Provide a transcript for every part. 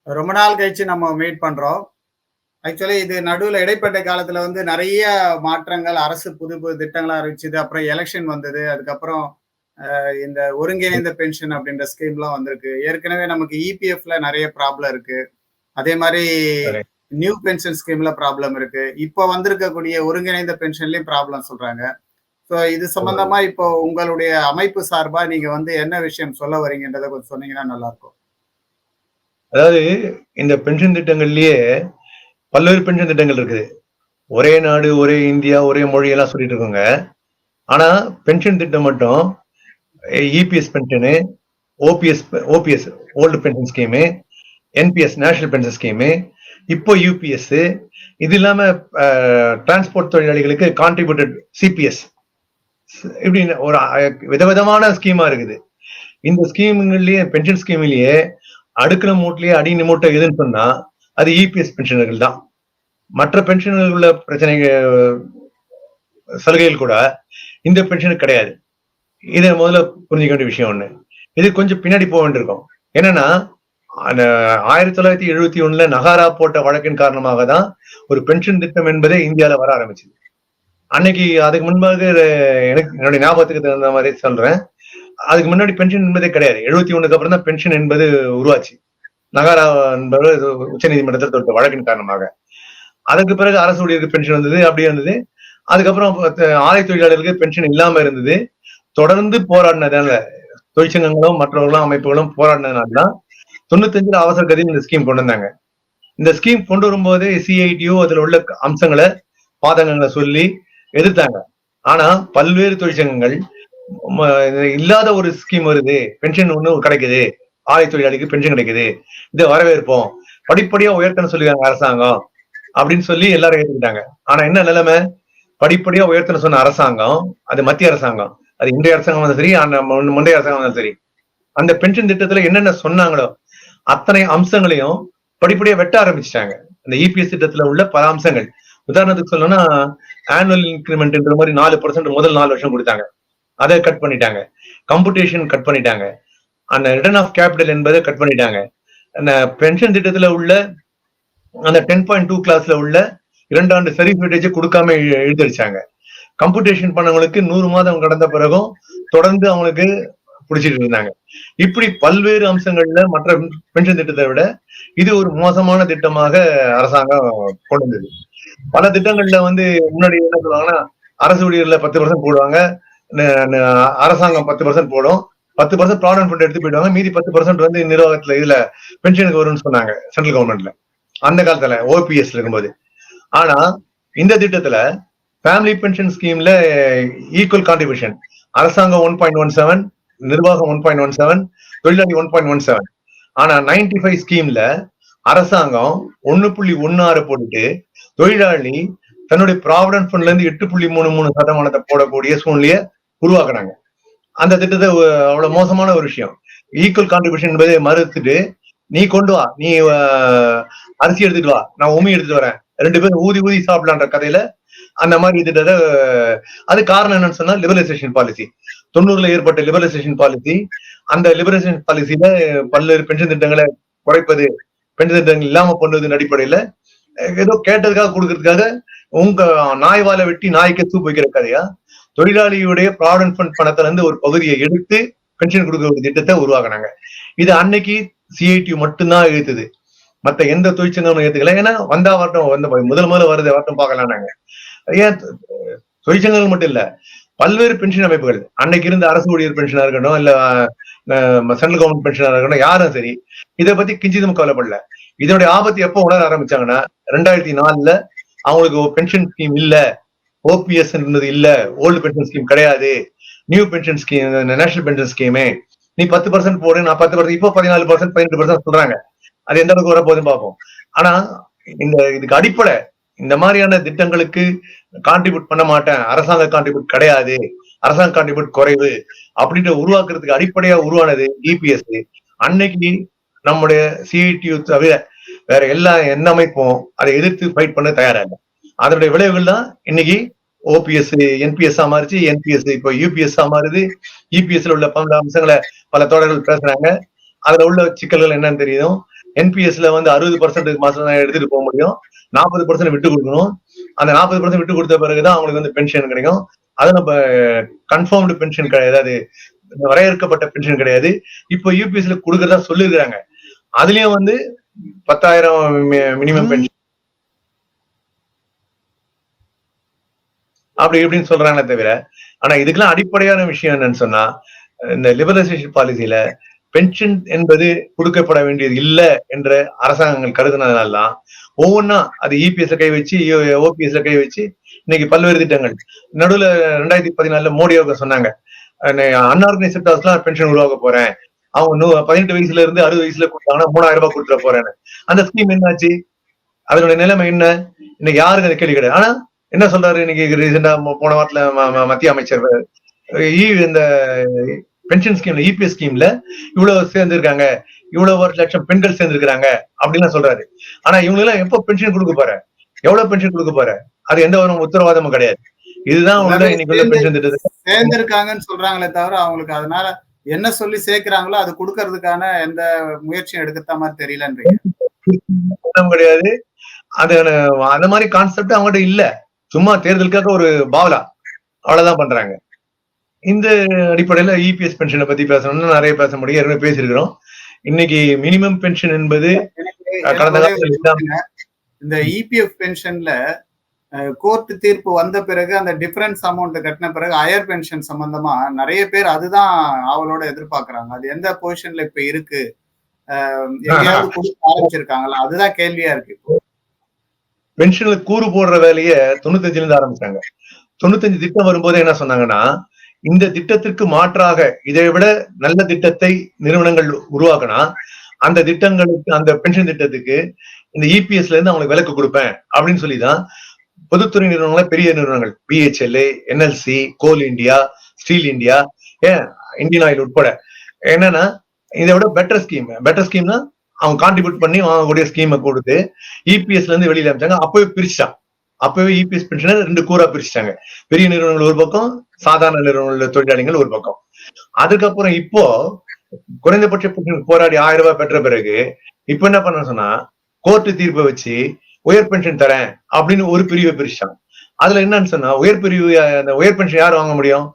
ரொம்ப நாள் கழிச்சு நம்ம மீட் பண்றோம். ஆக்சுவலி இது நடுவுல இடைப்பட்ட காலத்துல வந்து நெறைய மாற்றங்கள், அரசு புது புது திட்டங்கள அறிவிச்சது. அப்புறம் எலக்ஷன் வந்தது. அதுக்கப்புறம் இந்த ஒருங்கிணைந்த பென்ஷன் அப்படின்ற ஸ்கீம்லாம் வந்திருக்கு. ஏற்கனவே நமக்கு இபிஎஃப்ல நெறைய ப்ராப்ளம் இருக்கு. அதே மாரி கரெக்ட். நியூ பென்ஷன் ஸ்கீம்ல ப்ராப்ளம் இருக்கு. இப்போ வந்திருக்கக்கூடிய ஒருங்கிணைந்த பென்ஷன்லயும் ப்ராப்ளம் சொல்றாங்க. ஸோ இது ஆமாங்க. சம்பந்தமா இப்போ உங்களுடைய அமைப்பு சார்பா நீங்க வந்து என்ன விஷயம் சொல்ல வரீங்கன்றத கொஞ்சம் சொன்னீங்கன்னா நல்லாருக்கும். அதாவது இந்த பென்ஷன் திட்டங்கள்லயே பல்வேறு பென்ஷன் திட்டங்கள் இருக்குது. ஒரே நாடு, ஒரே இந்தியா, ஒரே மொழி எல்லாம் சொல்லிட்டு இருக்கோங்க. ஆனா பென்ஷன் திட்டம் மட்டும் EPS pension, OPS OPS old pension scheme, NPS national pension scheme, இப்போ யூபிஎஸ், இது இல்லாம டிரான்ஸ்போர்ட் தொழிலாளிகளுக்கு கான்ட்ரிபியூட்டட் சிபிஎஸ், இப்படி ஒரு விதவிதமான ஸ்கீமா இருக்குது. இந்த ஸ்கீம்கள்லயே பென்ஷன் ஸ்கீம்லயே அடுக்கிற மூட்லயே அடி மூட்டை எதுன்னு சொன்னா அது இபிஎஸ் பென்ஷனர்கள் தான். மற்ற பென்ஷன்கள் உள்ள பிரச்சனைகள் சலுகைகள் கூட இந்த பென்ஷனுக்கு கிடையாது. இதை முதல்ல புரிஞ்சுக்க வேண்டிய விஷயம் ஒண்ணு. இது கொஞ்சம் பின்னாடி போக வேண்டியிருக்கும். என்னன்னா 1971 நகாரா போட்ட வழக்கின் காரணமாக தான் ஒரு பென்ஷன் திட்டம் என்பதே இந்தியாவில வர ஆரம்பிச்சது. அன்னைக்கு அதுக்கு முன்பாக எனக்கு என்னுடைய ஞாபகத்துக்கு தகுந்த மாதிரி சொல்றேன். அதுக்கு முன்னாடி பென்ஷன் என்பதே கிடையாது. 71க்கு அப்புறம் தான் பென்ஷன் என்பது உருவாச்சு. நகாரா என்பவர் உச்ச நீதிமன்றத்தில் தொட்ட வழக்கின் காரணமாக. அதுக்கு பிறகு அரசு ஊழியருக்கு பென்ஷன் வந்தது, அப்படியே இருந்தது. அதுக்கப்புறம் ஆலை தொழிலாளர்களுக்கு பென்ஷன் இல்லாம இருந்தது. தொடர்ந்து போராடினதால தொழிற்சங்கங்களும் மற்றவர்களும் அமைப்புகளும் போராடினதுனால தான் 95 அவசர கதியில் இந்த ஸ்கீம் கொண்டு வந்தாங்க. இந்த ஸ்கீம் கொண்டு வரும்போது சிஐடியு அதுல உள்ள அம்சங்களை பாதகங்களை சொல்லி எதிர்த்தாங்க. ஆனா பல்வேறு தொழிற்சங்கங்கள் இல்லாத ஒரு ஸ்கீம் வருது, பென்ஷன் ஒண்ணு கிடைக்குது, ஆலை தொழிலாளிக்கு பென்ஷன் கிடைக்குது, இதை வரவேற்போம், படிப்படியா உயர்த்தணும் சொல்லிருக்காங்க அரசாங்கம் அப்படின்னு சொல்லி எல்லாரும் ஏற்றுக்கிட்டாங்க. ஆனா என்ன நிலைமை, படிப்படியா உயர்த்தணும் சொன்ன அரசாங்கம், அது மத்திய அரசாங்கம், அது இந்திய அரசாங்கம் வந்தாலும் சரி, முந்தைய அரசாங்கம் வந்தாலும் சரி, அந்த பென்ஷன் திட்டத்துல என்னென்ன சொன்னாங்களோ அத்தனை அம்சங்களையும் படிப்படியா வெட்ட ஆரம்பிச்சிட்டாங்க. இந்த இபிஎஸ் திட்டத்துல உள்ள பல அம்சங்கள், உதாரணத்துக்கு சொல்லணும்னா ஆனுவல் இன்கிரிமெண்ட்ன்ற மாதிரி 4% முதல் 4 வருஷம் கொடுத்தாங்க, அதை கட் பண்ணிட்டாங்க. கம்ப்யூட்டேஷன் கட் பண்ணிட்டாங்க. அந்த ரிட்டர்ன் ஆஃப் கேபிட்டல் என்பதை கட் பண்ணிட்டாங்க. அந்த பென்ஷன் திட்டத்துல உள்ள அந்த 10.2 கிளாஸ்ல உள்ள 2 ஆண்டு சர்டிபிகேட்டேஜ் கொடுக்காம எழுதிருச்சாங்க. கம்ப்யூட்டேஷன் பண்ணவங்களுக்கு 100 மாதம் கடந்த பிறகும் தொடர்ந்து அவங்களுக்கு பிடிச்சிட்டு இருந்தாங்க. இப்படி பல்வேறு அம்சங்கள்ல மற்ற பென்ஷன் திட்டத்தை விட இது ஒரு மோசமான திட்டமாக அரசாங்கம் கொண்டு வந்தது. பல திட்டங்கள்ல வந்து முன்னாடி என்ன சொல்லுவாங்கன்னா, அரசு ஊழியர்ல 10% போடுவாங்க, அரசாங்கம் 10% போடும், 10% ப்ராவிடன்ட் ஃபண்ட் எடுத்து போயிடுவாங்க, மீதி 10% வந்து நிர்வாகத்துல இதுல பென்ஷனுக்கு வரும்னு சொன்னாங்க சென்ட்ரல் கவர்மெண்ட்ல அந்த காலத்துல ஓபிஎஸ்ல இருக்கும்போது. ஆனா இந்த திட்டத்துல ஃபேமிலி பென்ஷன் ஸ்கீம்ல ஈக்குவல் கான்ட்ரிபியூஷன், அரசாங்கம் 1.17, நிர்வாகம் 1.17, தொழிலாளி 1.17. ஆனா 95 ஸ்கீம்ல அரசாங்கம் 1.16 போட்டுட்டு தொழிலாளி தன்னுடைய ப்ராவிடன்ட் ஃபண்ட்ல இருந்து 8.33% போடக்கூடிய சூழ்நிலையை உருவாக்குனாங்க. அந்த திட்டத்தை அவ்வளவு மோசமான ஒரு விஷயம். ஈக்குவல் கான்ட்ரிபியூஷன் என்பதை மறுத்துட்டு, நீ கொண்டு வா, நீ அரிசி எடுத்துட்டு வா, நான் உமி எடுத்துட்டு வரேன், 2 பேரும் ஊதி ஊதி சாப்பிடலான்ற கதையில அந்த மாதிரி திட்டத்தை, அது காரணம் என்னன்னு சொன்னா லிபரலைசேஷன் பாலிசி. 90ல ஏற்பட்ட லிபரலைசேஷன் பாலிசி. அந்த லிபரலைசேஷன் பாலிசியில பல்வேறு பென்ஷன் திட்டங்களை குறைப்பது, பென்ஷன் திட்டங்கள் இல்லாம பண்ணுவதன் அடிப்படையில ஏதோ கேட்டதுக்காக கொடுக்கறதுக்காக உங்க நாய் வாழை வெட்டி நாய்க்கு சூப் வைக்கிற கதையா, தொழிலாளியுடைய ப்ராவிடன்ட் ஃபண்ட் பணத்துல இருந்து ஒரு பகுதியை எடுத்து பென்ஷன் கொடுக்க ஒரு திட்டத்தை உருவாக்குனாங்க. இது அன்னைக்கு சிஐடி மட்டும்தான் எழுத்துது, மத்த எந்த தொழிற்சங்கமும் ஏத்துக்கல. ஏன்னா வந்தா வரட்டும், வந்த முதல்ல வருது வரட்டும் பார்க்கலாம். நாங்க ஏன் தொழிற்சங்கங்கள் மட்டும் இல்ல, பல்வேறு பென்ஷன் அமைப்புகள், அன்னைக்கு இருந்த அரசு ஊழியர் பென்ஷனா இருக்கட்டும், இல்ல சென்ட்ரல் கவர்மெண்ட் பென்ஷனா இருக்கட்டும், யாரும் சரி இதை பத்தி கிஞ்சிதும் கவலைப்படல. இதனுடைய ஆபத்து எப்போ உணர ஆரம்பிச்சாங்கன்னா 2004ல அவங்களுக்கு பென்ஷன் ஸ்கீம் இல்ல, ஓபிஎஸ் இல்ல, ஓல்டு பென்ஷன் ஸ்கீம் கிடையாது, new pension scheme, national pension scheme, நீ 10% போடு, நான் 10%, இப்போ 14%, 18% சொல்றாங்க. அது எந்த அளவுக்கு வரப்போகுதுன்னு பார்ப்போம். ஆனா இதுக்கு அடிப்படை இந்த மாதிரியான திட்டங்களுக்கு கான்ட்ரிபியூட் பண்ண மாட்டேன், அரசாங்க கான்ட்ரிபியூட் கிடையாது, அரசாங்க கான்ட்ரிபியூட் குறைவு அப்படின்ற உருவாக்குறதுக்கு அடிப்படையா உருவானது இபிஎஸ். அன்னைக்கு நம்முடைய சிஐடியு தவிர வேற எல்லா எந்த அமைப்பும் அதை எதிர்த்து ஃபைட் பண்ண தயாரா இல்லை. அதனுடைய விளைவுகள் தான் இன்னைக்கு ஓபிஎஸ் என்பிஎஸ் மாறிச்சு, என்பிஎஸ் இப்போ யூபிஎஸ் மாறுது. யூபிஎஸ்ல உள்ள பல அம்சங்களை பல தோழர்கள் பேசுறாங்க. அதுல உள்ள சிக்கல்கள் என்னன்னு தெரியும். என்பிஎஸ்ல வந்து 60% மாசம் தான் எடுத்துட்டு போக முடியும், 40% விட்டு கொடுக்கணும். அந்த 40% விட்டு கொடுத்த பிறகுதான் அவங்களுக்கு வந்து பென்ஷன் கிடைக்கும். அது நம்ம கன்ஃபார்ம்டு பென்ஷன் கிடையாது, வரையறுக்கப்பட்ட பென்ஷன் கிடையாது. இப்போ யூபிஎஸ்ல கொடுக்கறதா சொல்லிருக்காங்க. அதுலயும் வந்து 10,000 மினிமம் பென்ஷன் அப்படி இப்படின்னு சொல்றாங்களே தவிர, ஆனா இதுக்கெல்லாம் அடிப்படையான விஷயம் என்னன்னு சொன்னா, இந்த லிபரலைசேஷன் பாலிசியில பென்ஷன் என்பது கொடுக்கப்பட வேண்டியது இல்ல என்ற அரசாங்கங்கள் கருதுனதுனாலதான் ஒவ்வொன்னா அது இபிஎஸ்ல கை வச்சு ஓபிஎஸ்ல கை வச்சு இன்னைக்கு பல்வேறு திட்டங்கள். நடுவுல 2014 மோடி அவங்க சொன்னாங்க, அன்ஆர்கனைஸ்ட் செக்டார்ஸ்லாம் பென்ஷன் உருவாக்க போறேன், அவங்க 18 வயசுல இருந்து 60 வயசுல கொடுத்தாங்கன்னா 3,000 ரூபாய் கொடுத்துட போறேன்னு. அந்த ஸ்கீம் என்னாச்சு? அதனுடைய நிலைமை என்ன? இன்னைக்கு யாருக்கு அது கேள்வி கிடையாது. ஆனா என்ன சொல்றாரு இன்னைக்கு ரீசெண்டா போன வாரத்துல மத்திய அமைச்சர் இந்த பென்ஷன் ஸ்கீம்ல இபிஎஸ் ஸ்கீம்ல இவ்வளவு சேர்ந்திருக்காங்க, இவ்வளவு லட்சம் பெண்கள் சேர்ந்திருக்காங்க அப்படின்னு சொல்றாரு. ஆனா இவங்க எல்லாம் எப்ப பென்ஷன் கொடுக்க போற, எவ்வளவு பென்ஷன் கொடுக்க போற, அது எந்த ஒரு உத்தரவாதமும் கிடையாது. இதுதான் இன்னைக்கு உள்ள பென்ஷன் திட்டத்தை சேர்ந்திருக்காங்கன்னு சொல்றாங்களே தவிர அவங்களுக்கு அதனால என்ன சொல்லி சேர்க்கிறாங்களோ அது கொடுக்கறதுக்கான எந்த முயற்சியும் எடுக்கத்த மாதிரி தெரியலன்றீங்க. கிடையாது. அது அந்த மாதிரி கான்செப்ட் அவங்ககிட்ட இல்ல. சும்மா தேர்தலுக்காக ஒரு பாவலா அவ்வளவுதான் பண்றாங்க. இந்த அடிப்படையில இபிஎஸ் பென்ஷனை பத்தி பேசணும்னா நிறைய பேச முடியும், ஏற்கனவே பேசியிருக்கிறோம். இன்னைக்கு மினிமம் பென்ஷன் என்பது கடந்த காலத்துல இந்த இபிஎஃப் பென்ஷன்ல கோர்ட் தீர்ப்பு வந்த பிறகு அந்த டிஃபரன்ஸ் அமௌண்ட் கட்டின பிறகு ஹையர் பென்ஷன் சம்பந்தமா நிறைய பேர் அதுதான் அவளோட எதிர்பார்க்கறாங்க. அது எந்த பொசிஷன்ல இப்ப இருக்கு, எங்கேயாவது கொடுக்க ஆரம்பிச்சிருக்காங்களா, அதுதான் கேள்வியா இருக்கு. பென்ஷன்ல கூறு போடுற வேலையை 95 இருந்து ஆரம்பிச்சாங்க. 95 திட்டம் வரும்போது என்ன சொன்னாங்கன்னா, இந்த திட்டத்திற்கு மாற்றாக இதை விட நல்ல திட்டத்தை நிறுவனங்கள் உருவாக்கினா அந்த திட்டங்களுக்கு, அந்த பென்ஷன் திட்டத்துக்கு இந்த இபிஎஸ்ல இருந்து அவங்களுக்கு விலக்கு கொடுப்பேன் அப்படின்னு சொல்லிதான் பொதுத்துறை நிறுவனங்கள பெரிய நிறுவனங்கள் BHEL, NLC, Coal India, Steel India, Indian Oil உட்பட என்னன்னா இதை விட பெட்டர் ஸ்கீம்னா அவங்க கான்ட்ரிபியூட் பண்ணி வாங்கக்கூடிய ஸ்கீமை கொடுத்து இபிஎஸ்ல இருந்து வெளியில அமைச்சாங்க. அப்பவே பிரிச்சுட்டான். அப்பவே இபிஎஸ் பென்ஷனை 2 கூறா பிரிச்சுட்டாங்க. பெரிய நிறுவனங்கள் ஒரு பக்கம், சாதாரண நிறுவனங்கள் தொழிலாளிகள் ஒரு பக்கம். அதுக்கப்புறம் இப்போ குறைந்தபட்ச பென்ஷன் போராடி 1000 ரூபாய் பெற்ற பிறகு இப்ப என்ன பண்ண சொன்னா, கோர்ட்டு தீர்ப்பை வச்சு உயர் பென்ஷன் தரேன் அப்படின்னு ஒரு பிரிவை பிரிச்சான். அதுல என்னன்னு சொன்னா, உயர் பென்ஷன் யார் வாங்க முடியும்?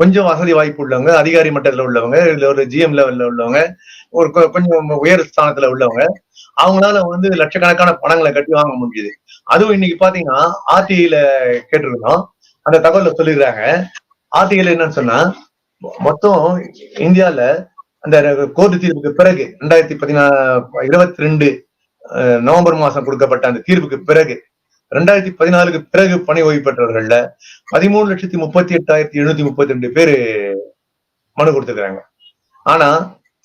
கொஞ்சம் வசதி வாய்ப்பு உள்ளவங்க, அதிகாரி மட்டத்துல உள்ளவங்க, இல்ல ஒரு ஜிஎம் லெவல்ல உள்ளவங்க, ஒரு கொஞ்சம் உயர் ஸ்தானத்துல உள்ளவங்க, அவங்களால வந்து லட்சக்கணக்கான பணங்களை கட்டி வாங்க முடியுது. அதுவும் இன்னைக்கு பாத்தீங்கன்னா ஆர்டிஐல கேட்டிருந்தோம், அந்த தகவல சொல்லிடுறாங்க. ஆர்டிஐல என்னன்னு சொன்னா, மொத்தம் இந்தியால அந்த கோர்ட்டு தீர்ப்புக்கு பிறகு 2022 நவம்பர் மாசம் கொடுக்கப்பட்ட அந்த தீர்ப்புக்கு பிறகு 2014 பிறகு பணி ஓய்வு பெற்றவர்கள்ல 13,38,732 பேரு மனு கொடுத்துருக்காங்க. ஆனா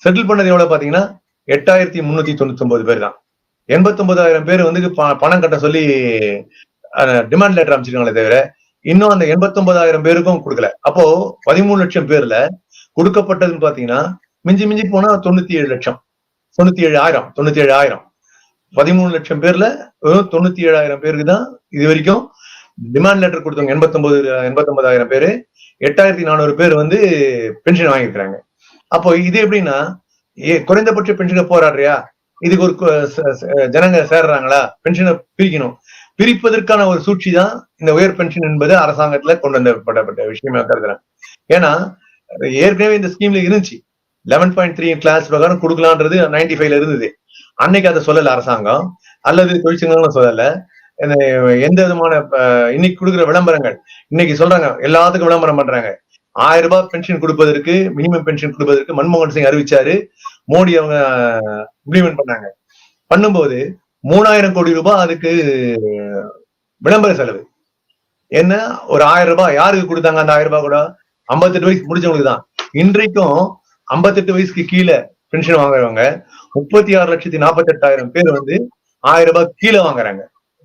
செட்டில் பண்ணது எவ்வளவு பாத்தீங்கன்னா 8,399 பேர் தான். 89,000 பேர் வந்து பணம் கட்ட சொல்லி டிமாண்ட் லெட்டர் அமைச்சிருக்காங்களே தவிர இன்னும் அந்த 89,000 பேருக்கும் கொடுக்கல. அப்போ 13 லட்சம் பேர்ல கொடுக்கப்பட்டதுன்னு பாத்தீங்கன்னா மிஞ்சி போனா 97,000 13 லட்சம் பேர்ல வெறும் 97,000 பேருக்கு தான் இது வரைக்கும் டிமாண்ட் லெட்டர் கொடுத்தவங்க. 89,000 பேரு, 8,400 பேர் வந்து பென்ஷன் வாங்கிருக்காங்க. அப்போ இது எப்படின்னா, குறைந்தபட்ச பென்ஷனை போராடுறியா, இதுக்கு ஒரு ஜனங்க சேர்றாங்களா, பென்ஷனை பிரிக்கணும், பிரிப்பதற்கான ஒரு சூழ்ச்சி தான் இந்த உயர் பென்ஷன் என்பது அரசாங்கத்துல கொண்டு வந்தப்பட்ட விஷயமா கருதுறேன். ஏன்னா ஏற்கனவே இந்த ஸ்கீம்ல இருந்துச்சு, 11.3 கிளாஸ் பிரகாரம் கொடுக்கலான்றது 95ல இருந்தது. அன்னைக்கு அதை சொல்லல அரசாங்கம் அல்லது தொழிற்சங்கங்களும் சொல்லல. எந்த விதமான இன்னைக்கு கொடுக்குற விளம்பரங்கள் இன்னைக்கு சொல்றாங்க, எல்லாத்துக்கும் விளம்பரம் பண்றாங்க. 1000 ரூபாய் பென்ஷன் கொடுப்பதற்கு, மினிமம் பென்ஷன் கொடுப்பதற்கு மன்மோகன் சிங் அறிவிச்சாரு, மோடி அவங்க இம்ப்ளிமெண்ட் பண்ணாங்க. பண்ணும்போது 3,000 கோடி ரூபாய் அதுக்கு விளம்பர செலவு. என்ன, ஒரு 1000 ரூபாய் யாருக்கு கொடுத்தாங்க? அந்த 1000 ரூபாய் கூட 58 வயசு முடிச்சவங்களுக்கு தான். இன்றைக்கும் 58 வயசுக்கு கீழே பென்ஷன் வாங்குறவங்க 36,48,000 பேர் வந்து 1000 ரூபாய் கீழே வாங்குறாங்க,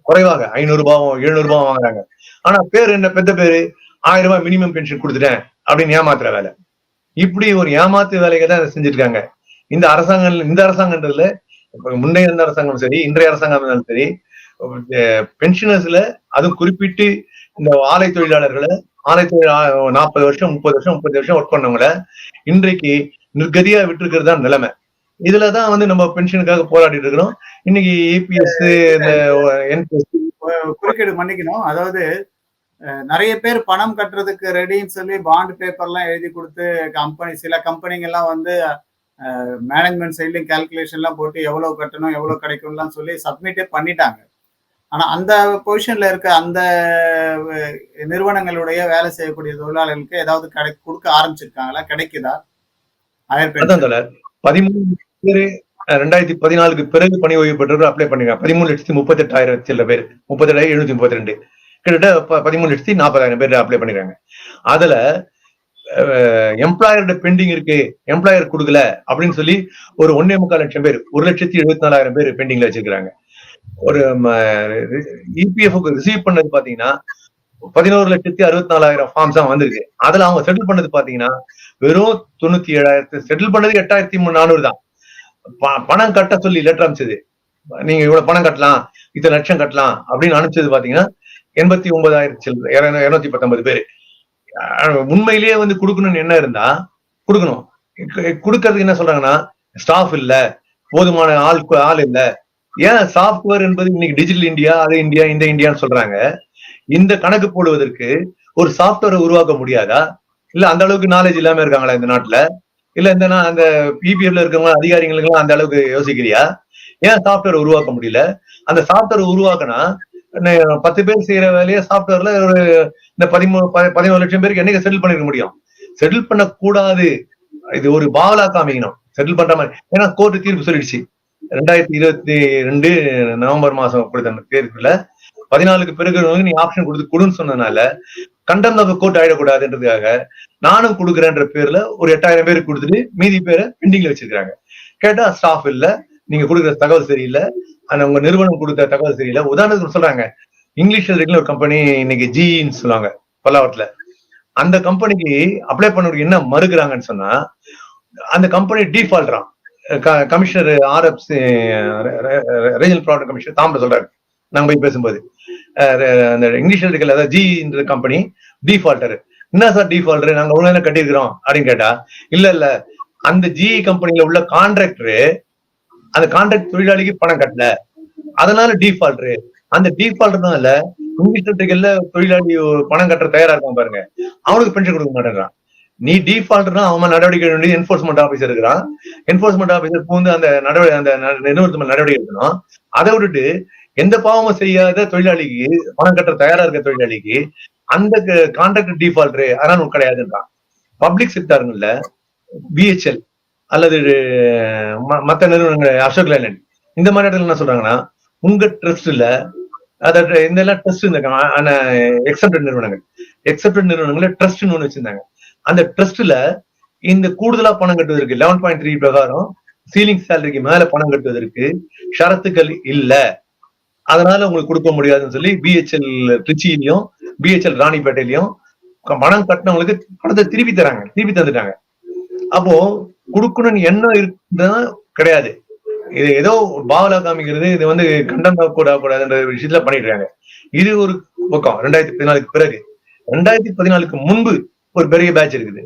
குறைவாக 500 ரூபாயும் 700 ரூபாயும் வாங்குறாங்க. ஆனா பேர் என்ன, பெத்த பேரு 1000 ரூபாய் மினிமம் பென்ஷன் கொடுத்துட்டேன் அப்படின்னு ஏமாத்துற வேலை. இப்படி ஒரு ஏமாத்து வேலையை தான் செஞ்சுட்டு இருக்காங்க இந்த அரசாங்கம். இந்த அரசாங்கன்றதுல முன்னைய இருந்த அரசாங்கம் சரி, இன்றைய அரசாங்கம் இருந்தாலும் சரி, பென்ஷனர்ஸ்ல அதுவும் குறிப்பிட்டு இந்த ஆலை தொழிலாளர்களை, ஆலை தொழில் 40 வருஷம் 30 வருஷம் 30 வருஷம் ஒர்க் பண்ணவங்கள இன்றைக்கு நிர்கதியா விட்டு இருக்கிறது தான் நிலைமை. இதுலதான் வந்து நம்ம பென்ஷனுக்காக போராடிட்டு இருக்கிறோம். இன்னைக்கு இபிஎஸ் இந்த என்பிஎஸ் குறுக்கீடு மன்னிக்கணும். அதாவது நிறைய பேர் பணம் கட்டுறதுக்கு ரெடின்னு சொல்லி பாண்ட் பேப்பர்லாம் எழுதி கொடுத்து சில கம்பெனிங்க எல்லாம் வந்து மேனேஜ்மெண்ட் சைட்லயும் கால்குலேஷன்லாம் போட்டு எவ்வளவு கட்டணும் எவ்வளவு கிடைக்கும்லாம் சொல்லி சப்மிட்டே பண்ணிட்டாங்க. ஆனா அந்த பொசிஷன்ல இருக்க அந்த நிறுவனங்களுடைய வேலை செய்யக்கூடிய தொழிலாளர்களுக்கு ஏதாவது கொடுக்க ஆரம்பிச்சிருக்காங்களா? கிடைக்குதா? 13 பேரு 2014 பிறகு பணி ஓய்வு பெற்றவர்கள் அப்ளை பண்ணிருக்காங்க. 13,38,000 சில பேர், 38,732 கிட்டத்தட்ட 13,40,000 பேர் அப்ளை பண்ணிருக்காங்க. அதுல எம்ப்ளாயரோட பெண்டிங் இருக்கு, எம்ப்ளாயர் கொடுக்கல அப்படின்னு சொல்லி ஒரு 1.25 லட்சம் பேர், 1,74,000 பேர் பெண்டிங்ல வச்சிருக்காங்க. ஒரு இபிஎஃப் ரிசீவ் பண்ணது பாத்தீங்கன்னா 11,64,000 ஃபார்ம்ஸ் தான் வந்திருக்கு. அதுல அவங்க செட்டில் பண்ணது பாத்தீங்கன்னா வெறும் 97,000. செட்டில் பண்ணது 8,400 தான். பணம் கட்ட சொல்லி லெட்டர் அனுப்பிச்சது, நீங்க இவ்வளவு பணம் கட்டலாம், இத்தனை லட்சம் கட்டலாம் அப்படின்னு அனுப்பிச்சது பாத்தீங்கன்னா 89,219 பேரு. உண்மையிலேயே வந்து கொடுக்கணும்னு என்ன இருந்தா கொடுக்கணும். கொடுக்கறதுக்கு என்ன சொல்றாங்கன்னா ஸ்டாஃப் இல்ல, போதுமான ஆள் இல்ல. ஏன் சாப்ட்வேர் என்பது இன்னைக்கு டிஜிட்டல் இந்தியா, அது இந்தியா, இந்த இந்தியான்னு சொல்றாங்க. இந்த கணக்கு போடுவதற்கு ஒரு சாப்ட்வேரை உருவாக்க முடியாதா? இல்ல அந்த அளவுக்கு நாலேஜ் இல்லாம இருக்காங்களா இந்த நாட்டுல? இல்ல அந்த பிபிஎஃப்ல இருக்கவங்க அதிகாரிகளுக்கு எல்லாம் அந்த அளவுக்கு யோசிக்கிறியா? ஏன் சாப்ட்வேர் உருவாக்க முடியல? அந்த சாப்ட்வேர் உருவாக்கினா 10 பேர் செய்யற வேலையை சாப்ட்வேர்ல ஒரு இந்த 11 லட்சம் பேருக்கு என்னைக்கு செட்டில் பண்ணிருக்க முடியும்? செட்டில் பண்ண கூடாது. இது ஒரு பாவலா காமிக்கணும் செட்டில் பண்ற மாதிரி. ஏன்னா கோர்ட்டு தீர்ப்பு சொல்லிடுச்சு 2022 நவம்பர் மாசம் கொடுத்த தேர்வுல 14க்கு பிறகு நீ ஆப்ஷன் கொடுன்னு சொன்னதுனால கண்டம் ஆஃப் கோர்ட் ஆயிடக்கூடாதுன்றதுக்காக நானும் கொடுக்குறேன்ற பேர்ல ஒரு 8,000 பேருக்கு கொடுத்துட்டு மீதி பேரை பெண்டிங்ல வச்சிருக்காங்க. கேட்டா ஸ்டாஃப் இல்ல, நீங்க கொடுக்குற தகவல் சரியில்லை, உங்க நிறுவனம் கொடுத்த தகவல் சரியில்லை. உதாரணத்துக்கு சொல்றாங்க, இங்கிலீஷ்ல இருக்கிற ஒரு கம்பெனி இன்னைக்கு ஜின்னு சொல்லுவாங்க பல்லாவரத்துல. அந்த கம்பெனிக்கு அப்ளை பண்ணவருக்கு என்ன மறுக்கிறாங்கன்னு சொன்னா, அந்த கம்பெனி டிஃபால்ட்ரான். Commissioner RF regional product commissioner Tambaram சொல்றாரு நாங்க போய் பேசும்போது, அந்த இங்கிலீஷ்ல இருக்கல, அதாவது ஜின்ற கம்பெனி டிஃபால்டர். என்ன சார் டிஃபால்டர், நாங்க ஒழுங்கா கட்டியிருக்கிறோம் அப்படின்னு கேட்டா, இல்ல அந்த ஜி கம்பெனில உள்ள கான்ட்ராக்டரு அந்த கான்ட்ராக்ட் தொழிலாளிக்கு பணம் கட்டல, அதனால டிஃபால்டர். அந்த டிஃபால்டர்னால இங்கிலீஷ்ல தொழிலாளி பணம் கட்ட தயாரா இருக்கான் பாருங்க, அவனுக்கு பென்ஷன் கொடுக்க மாட்டேங்கிறான். நீ டிஃபால்ட்னா அவன் நடவடிக்கை வேண்டிய என்போர்ஸ்மெண்ட் ஆபீசர் இருக்கிறான். என்போர்ஸ்மெண்ட் ஆபீசர் பூந்து அந்த நிறுவனத்து நடவடிக்கை எடுக்கணும். அதை விட்டுட்டு எந்த பாவமும் செய்யாத தொழிலாளிக்கு பணம் கட்ட தயாரா இருக்க தொழிலாளிக்கு அந்த கான்ட்ராக்ட் டிஃபால்டர் அதனால கிடையாதுன்றான். பப்ளிக் செக்டாருங்கள்ல பிஹெச்எல் அல்லது மற்ற நிறுவனங்கள், அசோக் லைலண்ட், இந்த மாதிரி இடத்துல என்ன சொல்றாங்கன்னா, உங்க ட்ரஸ்ட்ல அதாவது இந்த எல்லாம் ட்ரஸ்ட் இருந்திருக்காங்க, எக்ஸப்டட் நிறுவனங்கள்ல ட்ரஸ்ட்னு ஒண்ணு வச்சிருந்தாங்க. அந்த ட்ரஸ்ட்ல இந்த கூடுதலா பணம் கட்டுவதற்கு 11.3 பிரகாரம் சீலிங் சேலரிக்கு மேல பணம் கட்டுவதற்கு ஷரத்துக்கள் இல்ல, அதனால உங்களுக்கு கொடுக்க முடியாதுன்னு சொல்லி பிஹெச்எல் திருச்சியிலையும் பிஹெச்எல் ராணிப்பேட்டையிலையும் பணம் கட்டினவங்களுக்கு பணத்தை திருப்பி தந்துட்டாங்க. அப்போ கொடுக்கணும்னு எண்ணம் இருக்குன்னா கிடையாது. இது ஏதோ பாவலா காமிக்கிறது, இது வந்து கண்டம் கூடாதுன்ற விஷயத்துல பண்ணிட்டு இருக்காங்க. இது ஒரு பக்கம். 2014 பிறகு 2014 முன்பு ஒரு பெரிய பேட்ச் இருக்குது.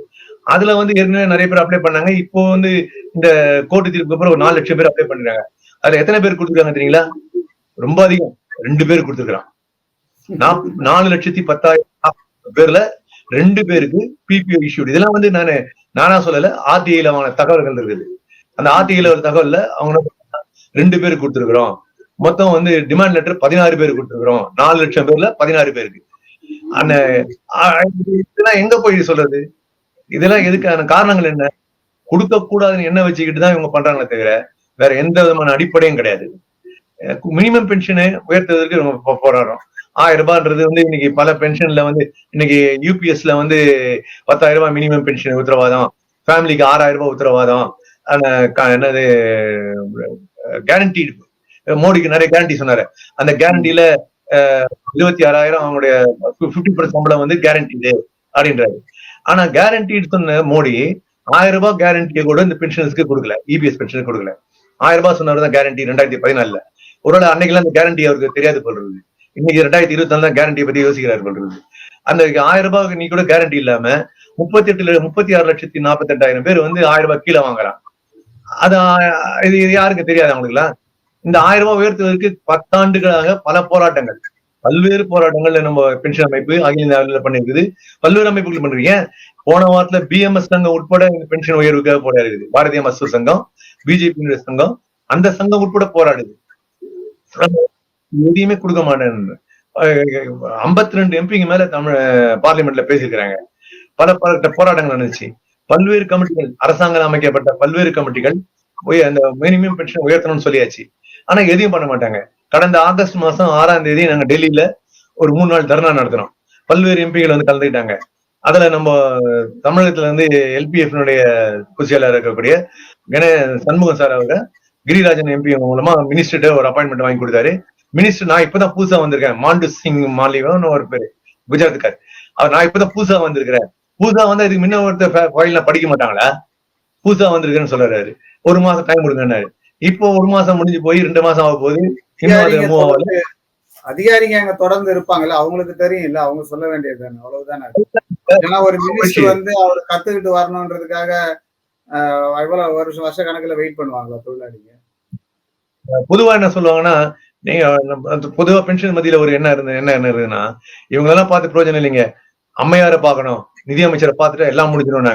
அதுல வந்து ஏற்கனவே நிறைய பேர் அப்ளை பண்ணாங்க. இப்போ வந்து இந்த கோர்ட்டு தீர்ப்புக்கு அப்புறம் ஒரு 4 லட்சம் பேர் அப்ளை பண்ணிருக்காங்க. அதுல எத்தனை பேர் கொடுத்துருக்காங்க தெரியுங்களா? ரொம்ப அதிகம், 2 பேர் கொடுத்துருக்கான். 4,10,000 பேர்ல 2 பேருக்கு பிபிஓ இஷ்யூட். இதெல்லாம் வந்து நானா சொல்லல, ஆர்டிஐல வாங்கின தகவல்கள் இருக்குது. அந்த ஆர்டிஐல ஒரு தகவல்ல அவங்க 2 பேருக்கு கொடுத்துருக்கிறோம். மொத்தம் வந்து டிமாண்ட் லெட்டர் 16 பேருக்கு கொடுத்துருக்கிறோம். 4 லட்சம் பேர்ல 16 பேருக்கு. அந்த இதெல்லாம் எங்க போய் சொல்றது? இதெல்லாம் எதுக்கான காரணங்கள் என்ன? கொடுக்க கூடாதுன்னு என்ன வச்சுக்கிட்டு தான் இவங்க பண்றாங்களே தவிர வேற எந்த விதமான அடிப்படையும் கிடையாது. மினிமம் பென்ஷனை உயர்த்துவதற்கு இவங்க போராடுறோம். 1000 ரூபாய்ன்றது வந்து இன்னைக்கு பல பென்ஷன்ல வந்து இன்னைக்கு யூபிஎஸ்ல வந்து 10,000 ரூபாய் மினிமம் பென்ஷன் உத்தரவாதம், ஃபேமிலிக்கு 6,000 ரூபாய் உத்தரவாதம், என்னது கேரண்டி. மோடிக்கு நிறைய கேரண்டி சொன்னாரு. அந்த கேரண்டில 26,000 அவங்களுடைய 50% சம்பளம் வந்து கேரண்டி அப்படின்றாரு. ஆனா கேரண்டி சொன்ன மோடி 1000 ரூபாய் கேரண்டியை கூட இந்த பென்ஷனுக்கு கொடுக்கல, இபிஎஸ் பென்ஷனுக்கு கொடுக்கல. 1000 ரூபாய் சொன்னவர் கேரண்டி 2014. ஒருவேளை அன்னைக்கு அந்த கேரண்டி அவருக்கு தெரியாது போடுறது. இன்னைக்கு 2024 தான் கேரண்டியை பத்தி யோசிக்கிறாரு போடுறது. அந்த 1000 ரூபாய்க்கு நீ கூட கேரண்டி இல்லாம 36,48,000 பேர் வந்து 1000 ரூபாய் கீழே வாங்குறான். அது இது யாருக்கு தெரியாது அவங்களுக்குலாம். இந்த 1000 ரூபாய் உயர்த்துவதற்கு 10 ஆண்டுகளாக பல போராட்டங்கள், பல்வேறு போராட்டங்கள்ல நம்ம பென்ஷன் அமைப்பு அகில இந்திய அளவில் பண்ணிருக்குது. பல்வேறு அமைப்புகள் பண்றீங்க. போன வாரத்துல பிஎம்எஸ் சங்கம் உட்பட இந்த பென்ஷன் உயர்வுக்காக போராடுது. பாரதிய மசூர் சங்கம், பிஜேபி சங்கம், அந்த சங்கம் உட்பட போராடுது. எதையுமே கொடுக்க மாட்டேன். 52 எம்பிங்க மேல தமிழ் பார்லிமெண்ட்ல பேசியிருக்கிறாங்க. பல போராட்டங்கள் நடந்துச்சு. பல்வேறு கமிட்டிகள், அரசாங்கம் அமைக்கப்பட்ட பல்வேறு கமிட்டிகள் அந்த மினிமம் பென்ஷன் உயர்த்தணும்னு சொல்லியாச்சு. ஆனா எதையும் பண்ண மாட்டாங்க. கடந்த ஆகஸ்ட் மாசம் 6ஆம் தேதி நாங்க டெல்லியில ஒரு 3 நாள் தர்ணா நடத்தினோம். பல்வேறு எம்பிகள் வந்து கலந்துக்கிட்டாங்க. அதுல நம்ம தமிழகத்துல இருந்து எல்பிஎஃப் பொதுச் செயலாளர் இருக்கக்கூடிய சண்முகம் சார் அவங்க கிரிராஜன் எம்பி மூலமா மினிஸ்டர்கிட்ட ஒரு அப்பாயின்மெண்ட் வாங்கி கொடுத்தாரு. மினிஸ்டர் நான் இப்பதான் புதுசா வந்திருக்கேன், மாண்டு சிங் மாலிவான்னு ஒரு பேரு, குஜராத்துக்கார். அவர் நான் இப்பதான் புதுசா வந்திருக்கிறேன். புதுசா வந்து இதுக்கு முன்ன ஒருத்தர் ஃபைல்லாம் படிக்க மாட்டாங்களா? புதுசா வந்திருக்கேன்னு சொல்றாரு. 1 மாசம் டைம் கொடுங்கன்னாரு. இப்போ 1 மாசம் முடிஞ்சு போய் 2 மாசம் ஆக போகுது. இன்னும் அது மூவ் ஆகல. அதிகாரிங்க அங்க தொடர்ந்து இருப்பாங்கல்ல, அவங்களுக்கு தெரியும் இல்ல, அவங்க சொல்ல வேண்டியது தானே, அவ்வளவுதானே. ஏன்னா ஒரு மினிஸ்டர் வந்து அவர் கத்துக்கிட்டு வரணும்ன்றதுக்காக எவ்வளவு வருஷ கணக்குல வெயிட் பண்ணுவாங்களா தொழிலாளிங்க? பொதுவா என்ன சொல்லுவாங்கன்னா, நீங்க பொதுவா பென்ஷன் மத்தியில ஒரு என்ன இருக்குதுன்னா, இவங்க எல்லாம் பார்த்து பிரயோஜனம் இல்லைங்க, அம்மையாரை பார்க்கணும், நிதியமைச்சரை பார்த்துட்டு எல்லாம் முடிஞ்சிடும்.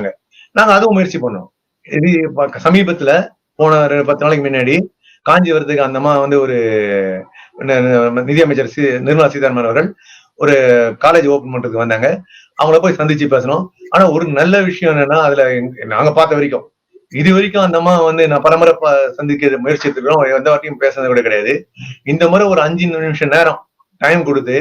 நாங்க அதுவும் முயற்சி பண்ணோம். இது சமீபத்துல போன 10 நாளைக்கு முன்னாடி காஞ்சிபுரத்துக்கு அந்த அம்மா வந்து ஒரு நிதியமைச்சர் நிர்மலா சீதாராமன் அவர்கள் ஒரு காலேஜ் ஓபன் பண்றதுக்கு வந்தாங்க. அவங்கள போய் சந்திச்சு பேசணும். ஆனா ஒரு நல்ல விஷயம் என்னன்னா, அதுல நாங்க பார்த்த வரைக்கும் இது வரைக்கும் அந்த அம்மா வந்து நான் பலமுறை சந்திக்க முயற்சி எடுத்துக்கிறோம், எந்த வாட்டியும் பேசுறது கூட கிடையாது. இந்த முறை ஒரு 5 நிமிஷம் நேரம் டைம் கொடுத்து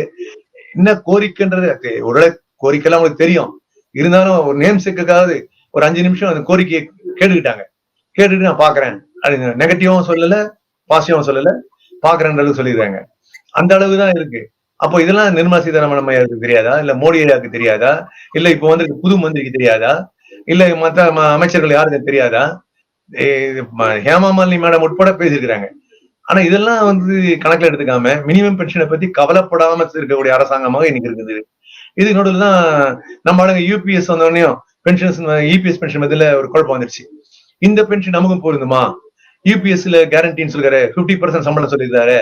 என்ன கோரிக்கைன்றது ஒரு கோரிக்கைலாம் அவங்களுக்கு தெரியும், இருந்தாலும் ஒரு நேம் சேக்குக்காவது ஒரு 5 நிமிஷம் அந்த கோரிக்கையை கேட்டுக்கிட்டாங்க. கேட்டுட்டு நான் பாக்குறேன், அது நெகட்டிவும் சொல்லல, பாசிட்டிவும் சொல்லல, பாக்குறேன்றது சொல்லிடுறாங்க. அந்த அளவுதான் இருக்கு. அப்போ இதெல்லாம் நிர்மலா சீதாராமன் அம்மையாருக்கு தெரியாதா? இல்ல மோடி ஐயாவுக்கு தெரியாதா? இல்ல இப்ப வந்து புது மந்திரிக்கு தெரியாதா? இல்ல மற்ற அமைச்சர்கள் யாருக்கு தெரியாதா? ஹேமா மாலினி மேடம் உட்பட பேசியிருக்கிறாங்க. ஆனா இதெல்லாம் வந்து கணக்குல எடுத்துக்காம மினிமம் பென்ஷனை பத்தி கவலைப்படாம இருக்கக்கூடிய அரசாங்கமாக இன்னைக்கு இருக்குது. இது நடுவில் தான் நம்ம ஆளுங்க யூபிஎஸ் வந்தோடனையும் பென்ஷன் இபிஎஸ் பென்ஷன் மத்தியில ஒரு குழப்பம் வந்துருச்சு. இந்த பென்ஷன் நமக்கும் பொருந்துமா? யூபிஎஸ்ல கேரண்டின்னு சொல்லிருக்காரு, 50% சம்பளம் சொல்லியிருக்காரு,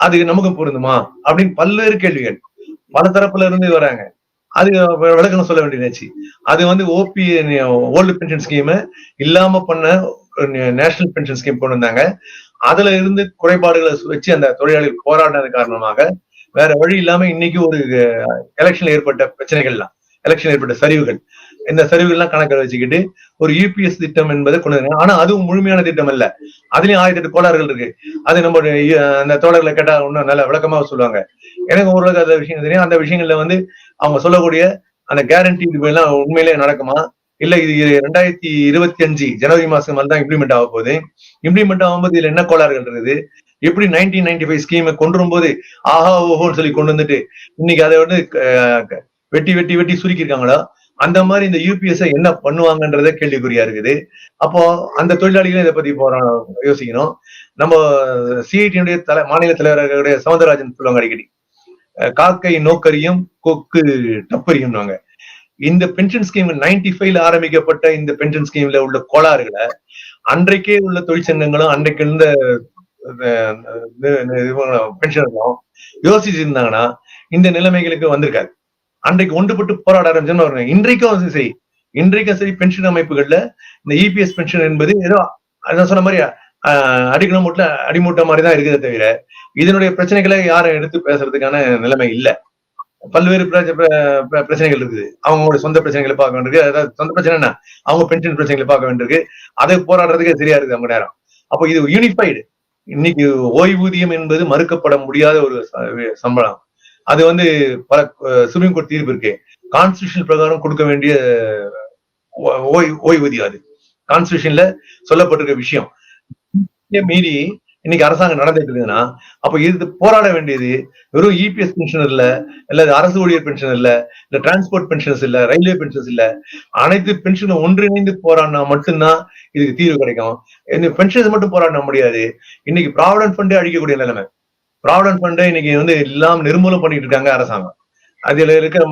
அது நமக்கும் பொருந்துமா அப்படின்னு பல்வேறு கேள்விகள் பல தரப்புல இருந்து வராங்க. அது விளக்கணும் சொல்ல வேண்டியதாச்சு. அது வந்து ஓபி ஓல்டு பென்ஷன் ஸ்கீம் இல்லாம பண்ண நேஷனல் பென்ஷன் ஸ்கீம் கொண்டு வந்தாங்க. அதுல இருந்து குறைபாடுகளை வச்சு அந்த தொழிலாளர்கள் போராடினது காரணமாக வேற வழி இல்லாம இன்னைக்கு ஒரு எலெக்ஷன்ல ஏற்பட்ட பிரச்சனைகள்லாம், எலெக்ஷன் ஏற்பட்ட சரிவுகள், இந்த சரிவுகள்லாம் கணக்கில் வச்சுக்கிட்டு ஒரு யூபிஎஸ் திட்டம் என்பதை கொண்டு வந்தாங்க. ஆனா அதுவும் முழுமையான திட்டம் அல்ல. அதுலயும் 1008 கோளாறுகள் இருக்கு. அது நம்ம அந்த தோழர்களை கேட்டா இன்னும் நல்ல விளக்கமா சொல்லுவாங்க. எனக்கு ஓரளவுக்கு அந்த விஷயம் தெரியும். அந்த விஷயங்கள்ல வந்து அவங்க சொல்லக்கூடிய அந்த கேரண்டி எல்லாம் உண்மையிலே நடக்குமா, இல்ல இது 2025 ஜனவரி மாசம் தான் இம்ப்ளிமெண்ட் ஆக போகுது. இம்ப்ளிமெண்ட் ஆகும்போது இதுல என்ன கோளாறுகள் இருக்குது, எப்படி 1995 ஸ்கீமை கொண்டு வரும்போது ஆஹா ஓஹோன்னு சொல்லி கொண்டு வந்துட்டு இன்னைக்கு அதை வந்து வெட்டி வெட்டி வெட்டி சுருக்கிருக்காங்களோ, அந்த மாதிரி இந்த யூபிஎஸ் என்ன பண்ணுவாங்கன்றத கேள்விக்குறியா இருக்குது. அப்போ அந்த தொழிலாளிகளும் இதை பத்தி யோசிக்கணும். நம்ம சிஐடியுடைய மாநில தலைவர்களுடைய சவுந்தரராஜன் சொல்லுவாங்க அடிக்கடி, காக்கை நோக்கரியும் கொக்கு டப்பரியும். இந்த பென்ஷன் ஸ்கீம் 95ல ஆரம்பிக்கப்பட்ட இந்த பென்ஷன் ஸ்கீம்ல உள்ள கோளாறுகளை அன்றைக்கே உள்ள தொழிற்சங்கங்களும் அன்றைக்கு இருந்த பென்ஷனர்களும் யோசிச்சிருந்தாங்கன்னா இந்த நிலைமைகளுக்கு வந்திருக்காது. அன்றைக்கு ஒன்றுபட்டு போராட ஆரம்பிச்சோன்னு இன்றைக்கும் சரி, பென்ஷன் அமைப்புகள்ல இந்த இபிஎஸ் பென்ஷன் என்பது ஏதோ சொன்ன மாதிரி அடிக்கணும் மூட்டல அடிமூட்ட மாதிரிதான் இருக்குதே தவிர இதனுடைய பிரச்சனைகளை யாரும் எடுத்து பேசுறதுக்கான நிலைமை இல்லை. பல்வேறு பிரச்சனைகள் இருக்குது. அவங்களோட சொந்த பிரச்சனைகளை பார்க்க வேண்டியிருக்கு. அதாவது சொந்த பிரச்சனை அவங்க பென்ஷன் பிரச்சனைகளை பார்க்க வேண்டியிருக்கு. அதை போராடுறதுக்கே சரியா இருக்குது அவங்க நேரம். அப்போ இது யூனிஃபைடு. இன்னைக்கு ஓய்வூதியம் என்பது மறுக்கப்பட முடியாத ஒரு சம்பளம். அது வந்து பல சுப்ரீம் கோர்ட் தீர்ப்பு இருக்கு. கான்ஸ்டிடியூஷன் பிரகாரம் கொடுக்க வேண்டிய ஓய்வூதியம், அது கான்ஸ்டிடியூஷன்ல சொல்லப்பட்டிருக்க விஷயம். மீறி இன்னைக்கு அரசாங்கம் நடந்துட்டு இருக்குதுன்னா அப்ப இது போராட வேண்டியது வெறும் இபிஎஸ் பென்ஷன் இல்ல, இல்ல அரசு ஊழியர் பென்ஷன் இல்ல, இல்ல டிரான்ஸ்போர்ட் பென்ஷன்ஸ் இல்ல, ரயில்வே பென்ஷன்ஸ் இல்ல, அனைத்து பென்ஷனும் ஒன்றிணைந்து போராடினா மட்டும்தான் இதுக்கு தீர்வு கிடைக்கும். இந்த பென்ஷன்ஸ் மட்டும் போராட முடியாது. இன்னைக்கு ப்ராவிடன்ட் ஃபண்டே அழிக்கக்கூடிய நிலைமை. ப்ராவிடன்ட் ஃபண்டை இன்னைக்கு வந்து எல்லாம் நிர்மூலம் பண்ணிட்டு இருக்காங்க அரசாங்கம். அதுல இருக்கிற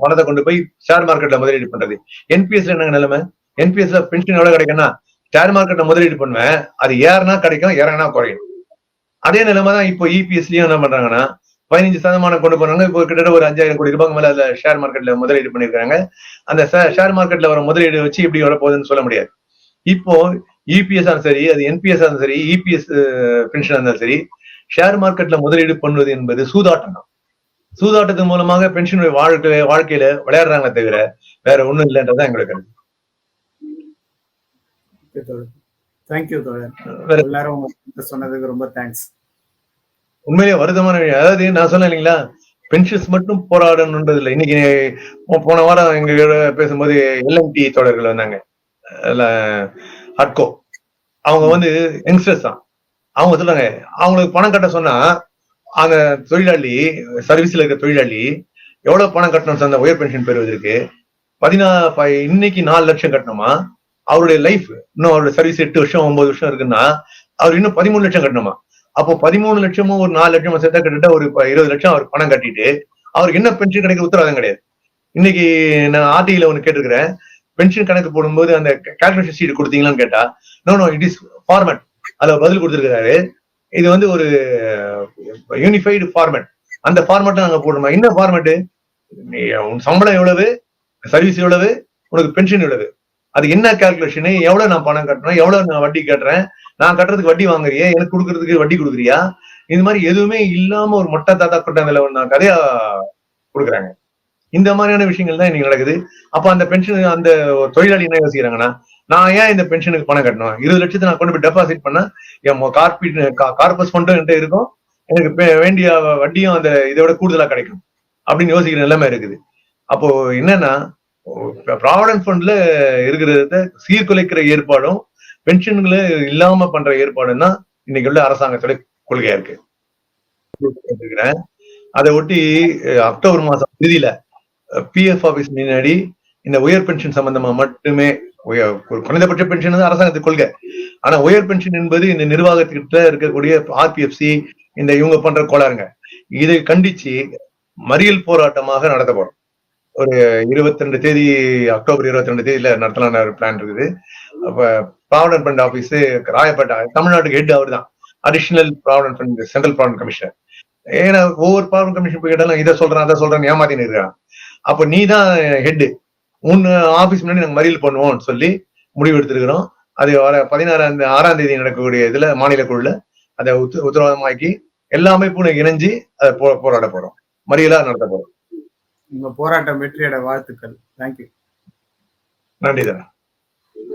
பணத்தை கொண்டு போய் ஷேர் மார்க்கெட்ல முதலீடு பண்றது. என்பிஎஸ்ல என்ன நிலைமை? என்பிஎஸ்ல பென்ஷன் எவ்வளவு கிடைக்கும்னா ஷேர் மார்க்கெட்ல முதலீடு பண்ணுவேன், அது ஏறினா கிடைக்கும், இறங்கினா குறையும். அதே நிலைமை தான் இப்போ இபிஎஸ்லயும் என்ன பண்றாங்கன்னா 15% கொண்டு போறாங்க. இப்போ கிட்டத்தட்ட ஒரு 5000 கோடி ரூபாய்க்கு மேல அதுல ஷேர் மார்க்கெட்ல முதலீடு பண்ணிருக்காங்க. அந்த ஷேர் மார்க்கெட்ல வர முதலீடு வச்சு இப்படி வரப்போகுதுன்னு சொல்ல முடியாது. இப்போ இபிஎஸ் சரி, அது என்பிஎஸ் சரி, இபிஎஸ் பென்ஷன் இருந்தாலும் சரி, ஷேர் மார்க்கெட்ல முதலீடு பண்ணுவது என்பது சூதாட்டம் தான். சூதாட்டத்தின் மூலமாக பென்ஷன் வாழ்க்கையில விளையாடுறாங்க தவிர வேற ஒண்ணும் இல்லைன்றதான் எங்களுக்கு கருத்து. தேங்க்யூ தோழர். எல்லாரும் சொன்னதுக்கு ரொம்ப தேங்க்ஸ். உண்மையிலேயே வருத்தமான விஷயம். அதாவது நான் சொன்னேன் இல்லைங்களா, பென்ஷன்ஸ் மட்டும் போராடணுன்றது இல்லை. இன்னைக்கு போன வாரம் எங்க பேசும்போது எல்எம்டி தோழர்கள் வந்தாங்க, ஹட்கோ. அவங்க வந்து யங்ஸ்டர்ஸ் தான். அவங்க சொல்றாங்க, அவங்களுக்கு பணம் கட்ட சொன்னா அந்த தொழிலாளி, சர்வீஸ்ல இருக்க தொழிலாளி எவ்வளவு பணம் கட்டணும் அந்த உயர் பென்ஷன் பெறுவதற்கு? இன்னைக்கு 4 லட்சம் கட்டணுமா? அவருடைய லைஃப் இன்னும் அவருடைய சர்வீஸ் 8 வருஷம் 9 வருஷம் இருக்குன்னா அவர் இன்னும் 13 லட்சம் கட்டணுமா? அப்போ 13 லட்சமும் ஒரு 4 லட்சம் சேர்த்தா கிட்டத்தட்ட ஒரு 20 லட்சம் அவர் பணம் கட்டிட்டு அவருக்கு என்ன பென்ஷன் கிடைக்க உத்தரவாதம் கிடையாது. இன்னைக்கு நான் ஆர்டிஐல ஒண்ணு கேட்டிருக்கிறேன், பென்ஷன் கணக்கு போடும்போது அந்த கால்குலேஷன் ஷீட் கொடுத்தீங்களான்னு கேட்டா, நோ இட் இஸ் ஃபார்மேட். அத பதில் கொடுத்திருக்கிறாரு. இது வந்து ஒரு யூனிஃபைடு ஃபார்மேட். அந்த ஃபார்மேட் நாங்க போடுறோமா? என்ன ஃபார்மேட்? உன் சம்பளம் எவ்வளவு, சர்வீஸ் எவ்வளவு, உனக்கு பென்ஷன் எவ்வளவு, அது என்ன கால்குலேஷன், எவ்வளவு நான் பணம் கட்டணும், எவ்வளவு நான் வட்டி கட்டுறேன், நான் கட்டுறதுக்கு வட்டி வாங்குறியா, எனக்கு கொடுக்கறதுக்கு வட்டி கொடுக்குறியா, இது மாதிரி எதுவுமே இல்லாம ஒரு மொட்டை தாத்தா கொட்டாங்கல நான் கதையா கொடுக்குறாங்க. இந்த மாதிரியான விஷயங்கள் தான் இன்னைக்கு நடக்குது. அப்ப அந்த பென்ஷன் அந்த தொழிலாளி என்ன யோசிக்கிறாங்கன்னா, நான் ஏன் இந்த பென்ஷனுக்கு பணம் கட்டணும்? 20 லட்சத்தை நான் கொண்டு போய் டெபாசிட் பண்ணா என் கார்பஸ் ஃபண்டும் என்கிட்ட இருக்கும், எனக்கு வேண்டிய வட்டியும் அந்த இதை விட கூடுதலா கிடைக்கும் அப்படின்னு யோசிக்கிற நிலைமை இருக்குது. அப்போ என்னன்னா, ப்ராவிடன்ட் ஃபண்ட்ல இருக்கிறத சீர்குலைக்கிற ஏற்பாடும் பென்ஷன்களை இல்லாம பண்ற ஏற்பாடும் தான் இன்னைக்கு உள்ள அரசாங்கத்தோட கொள்கையா இருக்கு. அதை ஒட்டி அக்டோபர் மாசம் இறுதியில பிஎஃப் ஆபீஸ் முன்னாடி இந்த உயர் பென்ஷன் சம்பந்தமா மட்டுமே, குறைந்தபட்ச பென்ஷன் தான் அரசாங்கத்துக்கு கொள்கை, ஆனா உயர் பென்ஷன் என்பது இந்த நிர்வாகத்திட்ட இருக்கக்கூடிய ஆர்பிஎஃப்சி இந்த இவங்க பண்ற கோளாறுங்க. இதை கண்டிச்சு மறியல் போராட்டமாக நடத்தப்படும். ஒரு 22 தேதி, அக்டோபர் 22 தேதியில நடத்தலான ஒரு பிளான் இருக்குது. அப்ப ப்ராவிடன்ட் ஃபண்ட் ஆபீஸ் ராயப்பேட்டை, தமிழ்நாட்டுக்கு ஹெட் அவர் தான், additional provident fund central provident commissioner. ஏன்னா ஒவ்வொரு ப்ராவிடன்ட் கமிஷன் போய் கேட்டாலும் இதை சொல்றேன் அதை சொல்றேன் ஏமாத்தின்னு இருக்கான். அப்ப நீ தான் ஹெட், உன் ஆபீஸ் முன்னாடி நாங்க மறியல் பண்ணுவோம்னு சொல்லி முடிவு எடுத்திருக்கிறோம். அது வர 6ஆம் தேதி நடக்கக்கூடிய இதுல மாநில குழுல அதை உத்தரவாதமாக்கி எல்லா அமைப்பும் இணைஞ்சு அதை போராட போறோம், மறியலா நடத்த போறோம். உங்க போராட்டம் வெற்றியட வாழ்த்துக்கள். தேங்க்யூ. நன்றி தரேன்.